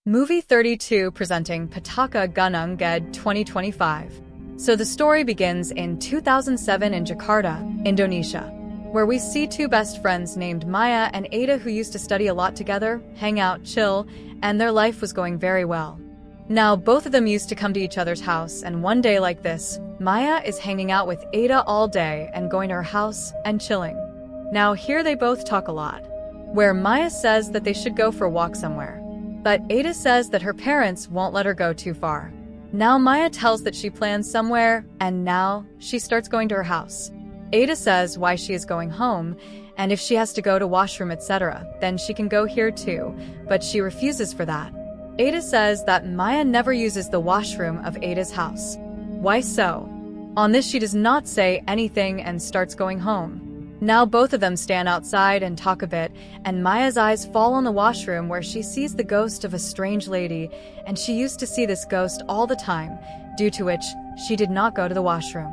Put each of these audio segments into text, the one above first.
Movie 32 presenting Petaka Gunung Gede 2025. So the story begins in 2007 in Jakarta, Indonesia, where we see two best friends named Maya and Ada who used to study a lot together, hang out, chill, and their life was going very well. Now, both of them used to come to each other's house, and one day like this, Maya is hanging out with Ada all day and going to her house and chilling. Now, here they both talk a lot, where Maya says that they should go for a walk somewhere. But Ada says that her parents won't let her go too far. Now Maya tells that she plans somewhere, and now she starts going to her house. Ada says why she is going home, and if she has to go to washroom etc., then she can go here too, but she refuses for that. Ada says that Maya never uses the washroom of Ada's house. Why so? On this she does not say anything and starts going home. Now both of them stand outside and talk a bit, and Maya's eyes fall on the washroom where she sees the ghost of a strange lady, and she used to see this ghost all the time, due to which she did not go to the washroom.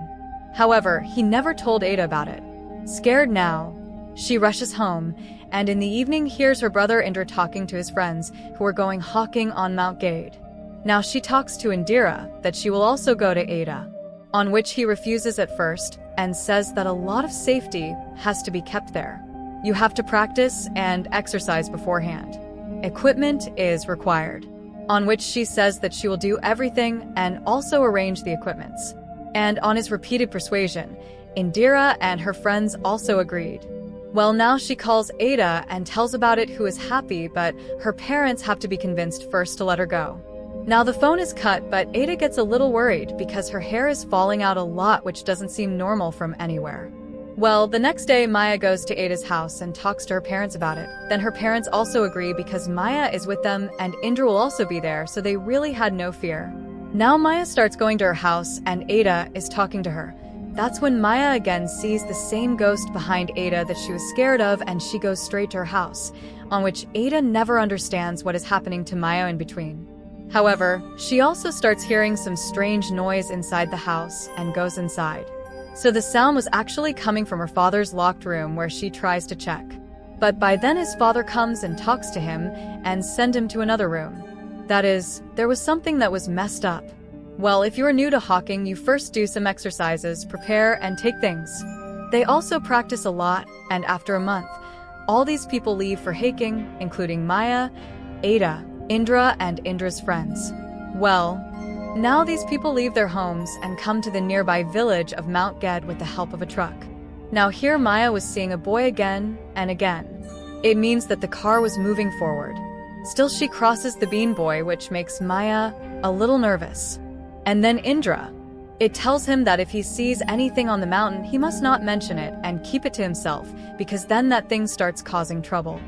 However, he never told Ada about it. Scared now, she rushes home, and in the evening hears her brother Indra talking to his friends who are going hiking on Mount Gede. Now she talks to Indira that she will also go to Ada, on which he refuses at first, and says that a lot of safety has to be kept there. You have to practice and exercise beforehand. Equipment is required. On which she says that she will do everything and also arrange the equipments. And on his repeated persuasion, Indira and her friends also agreed. Well, now she calls Ada and tells about it, who is happy, but her parents have to be convinced first to let her go. Now the phone is cut, but Ada gets a little worried because her hair is falling out a lot, which doesn't seem normal from anywhere. Well, the next day Maya goes to Ada's house and talks to her parents about it. Then her parents also agree because Maya is with them and Indra will also be there, so they really had no fear. Now Maya starts going to her house and Ada is talking to her. That's when Maya again sees the same ghost behind Ada that she was scared of, and she goes straight to her house, on which Ada never understands what is happening to Maya in between. However, she also starts hearing some strange noise inside the house and goes inside. So the sound was actually coming from her father's locked room, where she tries to check. But by then his father comes and talks to him and sends him to another room. That is, there was something that was messed up. Well, if you are new to hawking, you first do some exercises, prepare and take things. They also practice a lot, and after a month, all these people leave for hiking, including Maya, Ada, Indra and Indra's friends. Well, now these people leave their homes and come to the nearby village of Mount Gede with the help of a truck. Now here Maya was seeing a boy again and again. It means that the car was moving forward. Still she crosses the bean boy, which makes Maya a little nervous. And then Indra. It tells him that if he sees anything on the mountain, he must not mention it and keep it to himself, because then that thing starts causing trouble.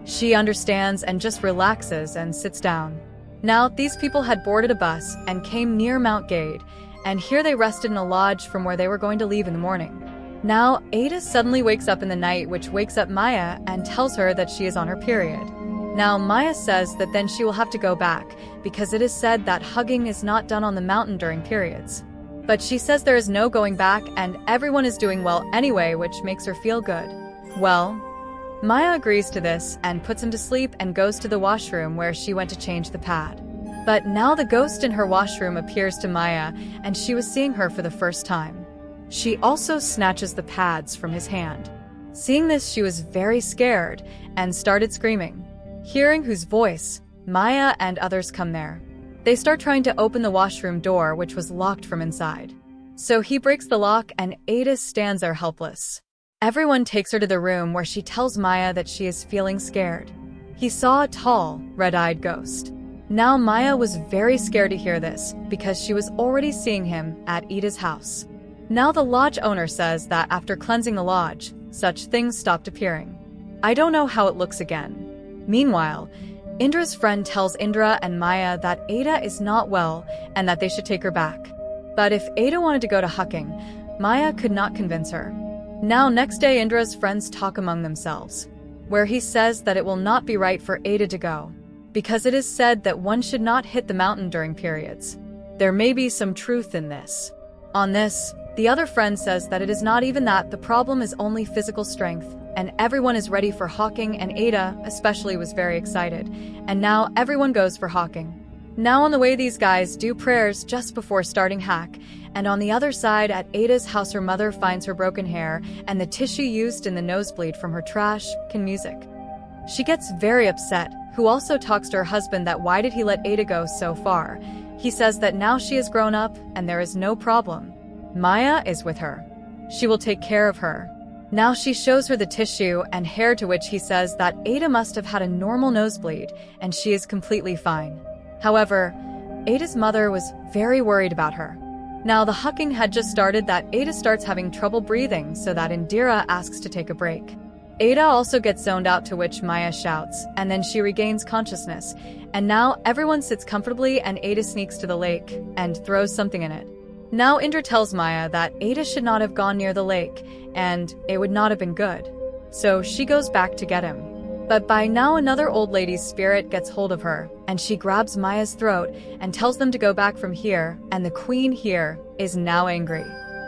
She understands and just relaxes and sits down. Now, these people had boarded a bus and came near Mount Gede, and here they rested in a lodge from where they were going to leave in the morning. Now, Ada suddenly wakes up in the night, which wakes up Maya and tells her that she is on her period. Now, Maya says that then she will have to go back, because it is said that hugging is not done on the mountain during periods. But she says there is no going back and everyone is doing well anyway, which makes her feel good. Well, Maya agrees to this and puts him to sleep and goes to the washroom where she went to change the pad. But now the ghost in her washroom appears to Maya, and she was seeing her for the first time. She also snatches the pads from his hand. Seeing this, she was very scared and started screaming. Hearing whose voice, Maya and others come there. They start trying to open the washroom door, which was locked from inside. So he breaks the lock and Ada stands there helpless. Everyone takes her to the room where she tells Maya that she is feeling scared. He saw a tall, red-eyed ghost. Now Maya was very scared to hear this, because she was already seeing him at Ada's house. Now the lodge owner says that after cleansing the lodge, such things stopped appearing. I don't know how it looks again. Meanwhile, Indra's friend tells Indra and Maya that Ada is not well and that they should take her back. But if Ada wanted to go to hucking, Maya could not convince her. Now next day Indra's friends talk among themselves, where he says that it will not be right for Ada to go, because it is said that one should not hit the mountain during periods. There may be some truth in this. On this, the other friend says that it is not even that, the problem is only physical strength, and everyone is ready for hawking, and Ada especially was very excited, and now everyone goes for hawking. Now on the way, these guys do prayers just before starting hack, and on the other side at Ada's house, her mother finds her broken hair and the tissue used in the nosebleed from her trash can music. She gets very upset, who also talks to her husband that why did he let Ada go so far. He says that now she has grown up and there is no problem. Maya is with her. She will take care of her. Now she shows her the tissue and hair, to which he says that Ada must have had a normal nosebleed and she is completely fine. However, Ada's mother was very worried about her. Now the hucking had just started that Ada starts having trouble breathing, so that Indira asks to take a break. Ada also gets zoned out, to which Maya shouts, and then she regains consciousness, and now everyone sits comfortably and Ada sneaks to the lake and throws something in it. Now Indra tells Maya that Ada should not have gone near the lake, and it would not have been good. So she goes back to get him. But by now another old lady's spirit gets hold of her, and she grabs Maya's throat and tells them to go back from here, and the queen here is now angry.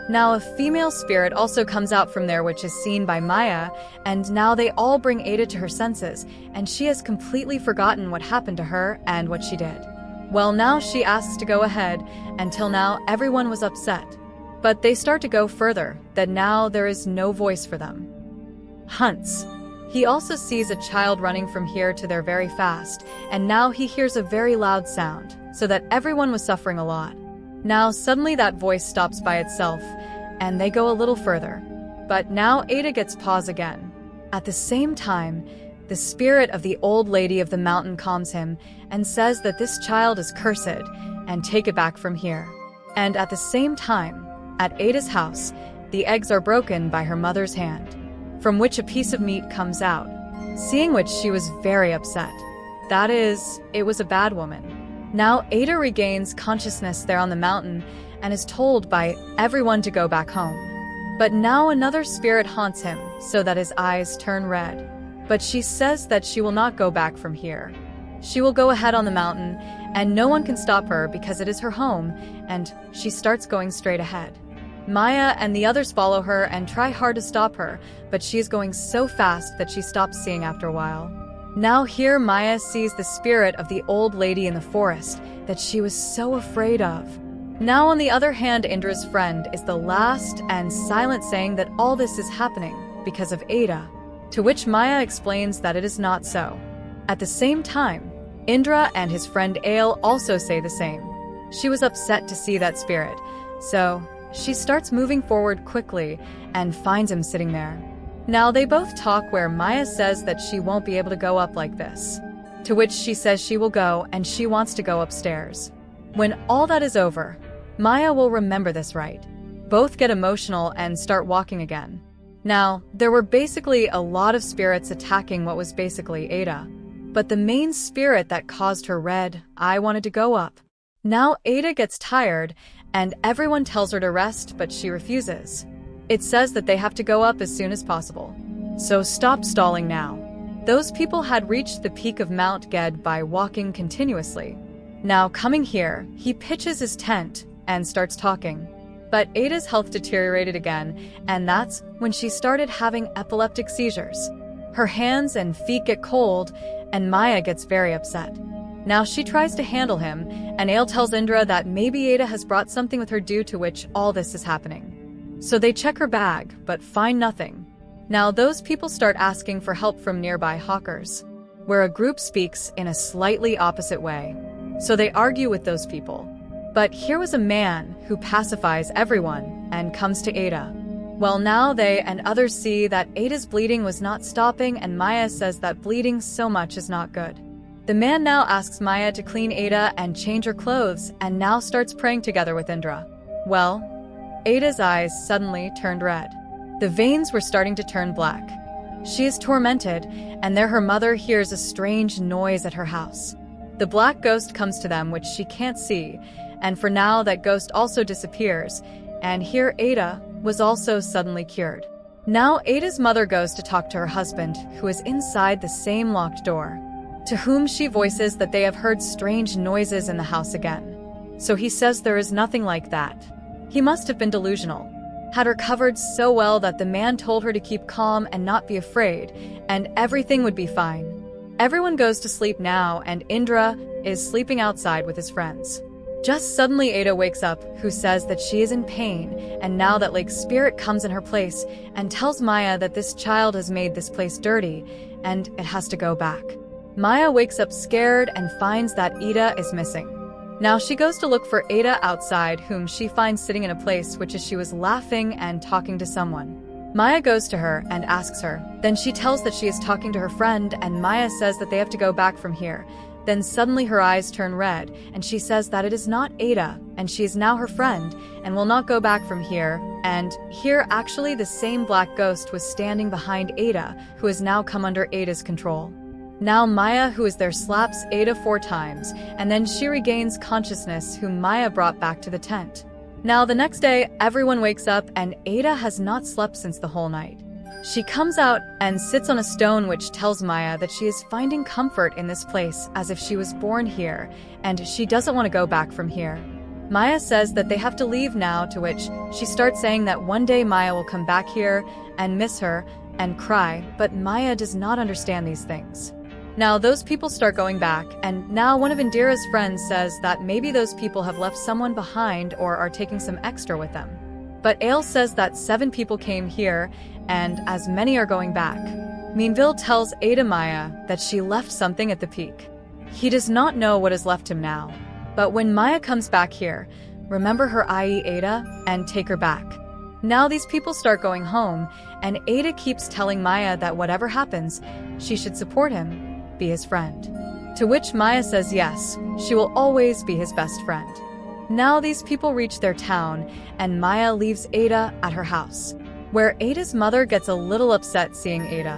Now a female spirit also comes out from there, which is seen by Maya, and now they all bring Ada to her senses, and she has completely forgotten what happened to her and what she did. Well, now she asks to go ahead. Until now everyone was upset. But they start to go further, that now there is no voice for them. Hunts. He also sees a child running from here to there very fast, and now he hears a very loud sound, so that everyone was suffering a lot. Now suddenly that voice stops by itself, and they go a little further. But now Ada gets pause again. At the same time, the spirit of the old lady of the mountain calms him and says that this child is cursed, and take it back from here. And at the same time, at Ada's house, the eggs are broken by her mother's hand, from which a piece of meat comes out, seeing which she was very upset. That is, it was a bad woman. Now Ada regains consciousness there on the mountain and is told by everyone to go back home. But now another spirit haunts him so that his eyes turn red. But she says that she will not go back from here. She will go ahead on the mountain, and no one can stop her because it is her home, and she starts going straight ahead. Maya and the others follow her and try hard to stop her, but she is going so fast that she stops seeing after a while. Now here Maya sees the spirit of the old lady in the forest that she was so afraid of. Now on the other hand, Indra's friend is the last and silent, saying that all this is happening because of Ada, to which Maya explains that it is not so. At the same time, Indra and his friend Ale also say the same. She was upset to see that spirit, so she starts moving forward quickly and finds him sitting there. Now they both talk, where Maya says that she won't be able to go up like this, to which she says she will go and she wants to go upstairs. When all that is over, Maya will remember this, right? Both get emotional and start walking again. Now, there were basically a lot of spirits attacking what was basically Ada, but the main spirit that caused her red eye wanted to go up. Now Ada gets tired and everyone tells her to rest, but she refuses. It says that they have to go up as soon as possible. So stop stalling now. Those people had reached the peak of Mount Gede by walking continuously. Now coming here, he pitches his tent and starts talking. But Ada's health deteriorated again, and that's when she started having epileptic seizures. Her hands and feet get cold, and Maya gets very upset. Now she tries to handle him, and Ale tells Indra that maybe Ada has brought something with her, due to which all this is happening. So they check her bag, but find nothing. Now those people start asking for help from nearby hawkers, where a group speaks in a slightly opposite way. So they argue with those people. But here was a man who pacifies everyone and comes to Ada. Well, now they and others see that Ada's bleeding was not stopping, and Maya says that bleeding so much is not good. The man now asks Maya to clean Ada and change her clothes, and now starts praying together with Indra. Well, Ada's eyes suddenly turned red. The veins were starting to turn black. She is tormented, and there her mother hears a strange noise at her house. The black ghost comes to them, which she can't see, and for now that ghost also disappears, and here Ada was also suddenly cured. Now Ada's mother goes to talk to her husband, who is inside the same locked door, to whom she voices that they have heard strange noises in the house again. So he says there is nothing like that. He must have been delusional. had her covered so well that the man told her to keep calm and not be afraid, and everything would be fine. Everyone goes to sleep now, and Indra is sleeping outside with his friends. Just suddenly Ada wakes up, who says that she is in pain, and now that Lake's spirit comes in her place and tells Maya that this child has made this place dirty, and it has to go back. Maya wakes up scared and finds that Ada is missing. Now she goes to look for Ada outside, whom she finds sitting in a place which is she was laughing and talking to someone. Maya goes to her and asks her. Then she tells that she is talking to her friend, and Maya says that they have to go back from here. Then suddenly her eyes turn red, and she says that it is not Ada, and she is now her friend, and will not go back from here. And here actually the same black ghost was standing behind Ada, who has now come under Ada's control. Now Maya, who is there, slaps Ada 4 times, and then she regains consciousness, whom Maya brought back to the tent. Now the next day, everyone wakes up, and Ada has not slept since the whole night. She comes out and sits on a stone, which tells Maya that she is finding comfort in this place as if she was born here, and she doesn't want to go back from here. Maya says that they have to leave now, to which she starts saying that one day Maya will come back here and miss her and cry, but Maya does not understand these things. Now those people start going back, and now one of Indira's friends says that maybe those people have left someone behind or are taking some extra with them. But Ale says that 7 people came here, and as many are going back. Meanville tells Ada Maya that she left something at the peak. He does not know what has left him now. But when Maya comes back here, remember her, i.e. Ada, and take her back. Now these people start going home, and Ada keeps telling Maya that whatever happens, she should support him, be his friend. To which Maya says yes, she will always be his best friend. Now these people reach their town, and Maya leaves Ada at her house, where Ada's mother gets a little upset seeing Ada.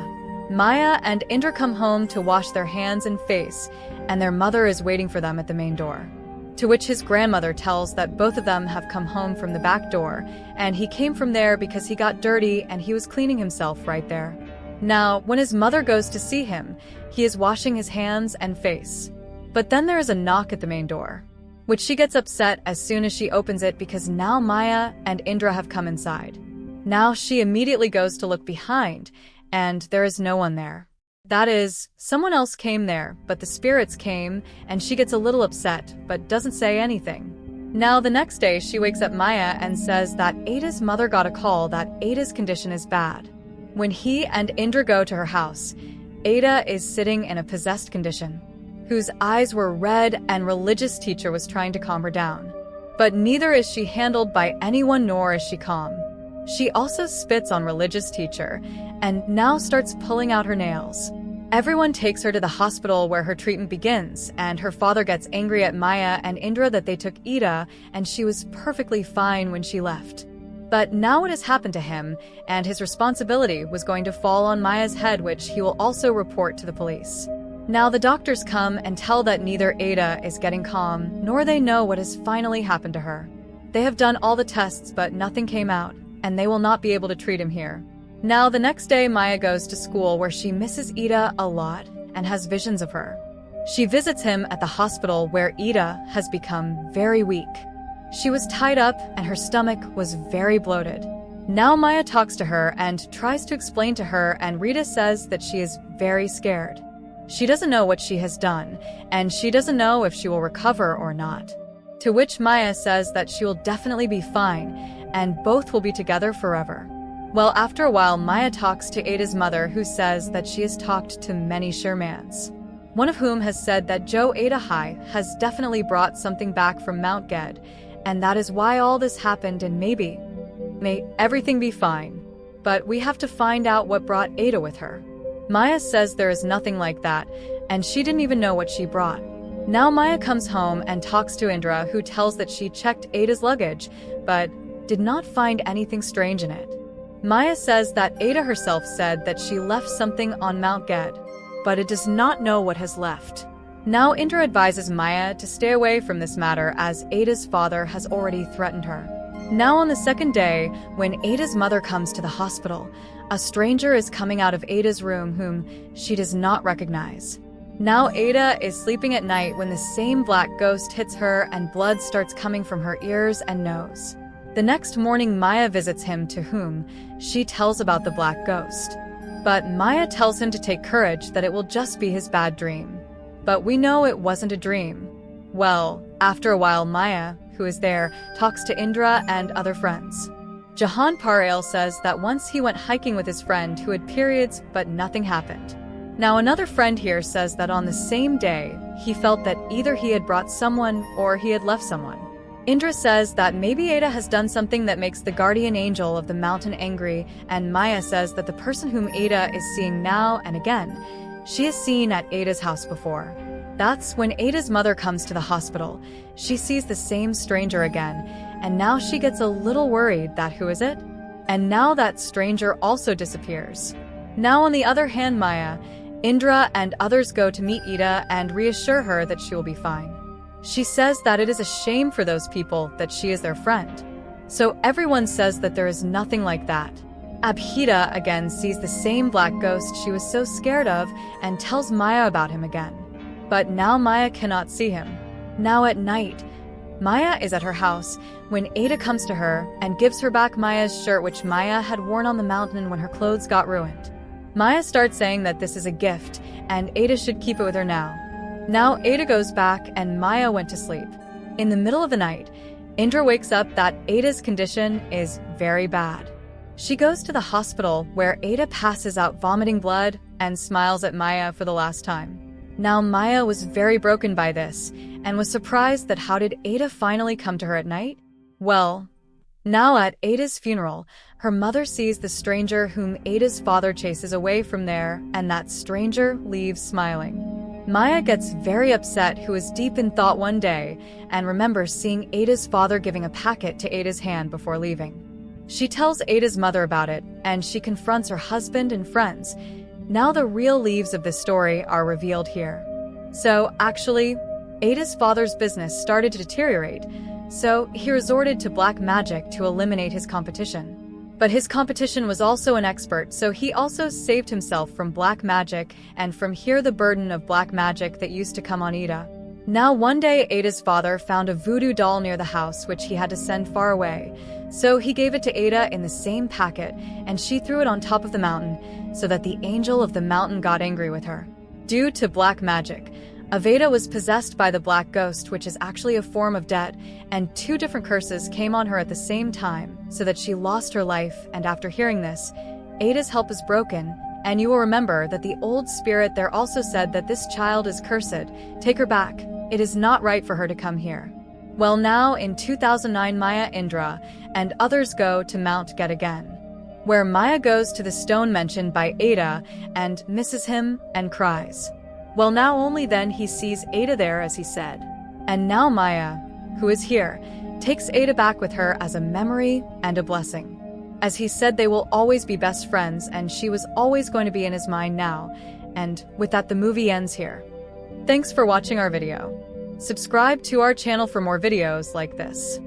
Maya and Indra come home to wash their hands and face, and their mother is waiting for them at the main door. To which his grandmother tells that both of them have come home from the back door, and he came from there because he got dirty and he was cleaning himself right there. Now, when his mother goes to see him, he is washing his hands and face. But then there is a knock at the main door, which she gets upset as soon as she opens it because now Maya and Indra have come inside. Now she immediately goes to look behind, and there is no one there. That is, someone else came there, but the spirits came, and she gets a little upset, but doesn't say anything. Now the next day she wakes up Maya and says that Ada's mother got a call that Ada's condition is bad. When he and Indra go to her house, Ada is sitting in a possessed condition, whose eyes were red, and religious teacher was trying to calm her down. But neither is she handled by anyone nor is she calm. She also spits on religious teacher, and now starts pulling out her nails. Everyone takes her to the hospital where her treatment begins, and her father gets angry at Maya and Indra that they took Ada, and she was perfectly fine when she left. But now it has happened to him, and his responsibility was going to fall on Maya's head, which he will also report to the police. Now the doctors come and tell that neither Ada is getting calm, nor they know what has finally happened to her. They have done all the tests, but nothing came out, and they will not be able to treat him here. Now the next day Maya goes to school, where she misses Ada a lot and has visions of her. She visits him at the hospital, where Ada has become very weak. She was tied up and her stomach was very bloated. Now Maya talks to her and tries to explain to her, and Rita says that she is very scared. She doesn't know what she has done, and she doesn't know if she will recover or not. To which Maya says that she will definitely be fine, and both will be together forever. Well, after a while, Maya talks to Ada's mother, who says that she has talked to many shamans, one of whom has said that Joe Ada High has definitely brought something back from Mount Gede, and that is why all this happened, and may everything be fine. But we have to find out what brought Ada with her. Maya says there is nothing like that, and she didn't even know what she brought. Now Maya comes home and talks to Indra, who tells that she checked Ada's luggage, but did not find anything strange in it. Maya says that Ada herself said that she left something on Mount Gede, but it does not know what has left. Now Indra advises Maya to stay away from this matter, as Ada's father has already threatened her. Now on the second day, when Ada's mother comes to the hospital, a stranger is coming out of Ada's room whom she does not recognize. Now Ada is sleeping at night when the same black ghost hits her and blood starts coming from her ears and nose. The next morning, Maya visits him, to whom she tells about the black ghost. But Maya tells him to take courage, that it will just be his bad dream. But we know it wasn't a dream. Well, after a while, Maya, who is there, talks to Indra and other friends. Jahan Parail says that once he went hiking with his friend who had periods, but nothing happened. Now another friend here says that on the same day, he felt that either he had brought someone or he had left someone. Indra says that maybe Ada has done something that makes the guardian angel of the mountain angry, and Maya says that the person whom Ada is seeing now and again, she is seen at Ada's house before. That's when Ada's mother comes to the hospital. She sees the same stranger again, and now she gets a little worried that who is it? And now that stranger also disappears. Now on the other hand, Maya, Indra and others go to meet Ada and reassure her that she will be fine. She says that it is a shame for those people that she is their friend. So everyone says that there is nothing like that. Abhita again sees the same black ghost she was so scared of and tells Maya about him again. But now Maya cannot see him. Now at night, Maya is at her house when Ada comes to her and gives her back Maya's shirt, which Maya had worn on the mountain when her clothes got ruined. Maya starts saying that this is a gift and Ada should keep it with her now. Now Ada goes back and Maya went to sleep. In the middle of the night, Indra wakes up that Ada's condition is very bad. She goes to the hospital where Ada passes out vomiting blood and smiles at Maya for the last time. Now Maya was very broken by this and was surprised that how did Ada finally come to her at night? Well, now at Ada's funeral, her mother sees the stranger whom Ada's father chases away from there, and that stranger leaves smiling. Maya gets very upset, who is deep in thought one day, and remembers seeing Ada's father giving a packet to Ada's hand before leaving. She tells Ada's mother about it, and she confronts her husband and friends. Now the real leaves of this story are revealed here. So, actually, Ada's father's business started to deteriorate, so he resorted to black magic to eliminate his competition. But his competition was also an expert, so he also saved himself from black magic, and from here the burden of black magic that used to come on Ada. Now one day Ada's father found a voodoo doll near the house which he had to send far away, so he gave it to Ada in the same packet, and she threw it on top of the mountain, so that the angel of the mountain got angry with her. Due to black magic, Aveda was possessed by the black ghost, which is actually a form of debt, and 2 different curses came on her at the same time, so that she lost her life, and after hearing this, Ada's help is broken, and you will remember that the old spirit there also said that this child is cursed, take her back, it is not right for her to come here. Well, now in 2009 Maya, Indra, and others go to Mount Gede again, where Maya goes to the stone mentioned by Ada and misses him and cries. Well, now only then he sees Ada there as he said. And now Maya, who is here, takes Ada back with her as a memory and a blessing. As he said, they will always be best friends, and she was always going to be in his mind now. And with that, the movie ends here. Thanks for watching our video. Subscribe to our channel for more videos like this.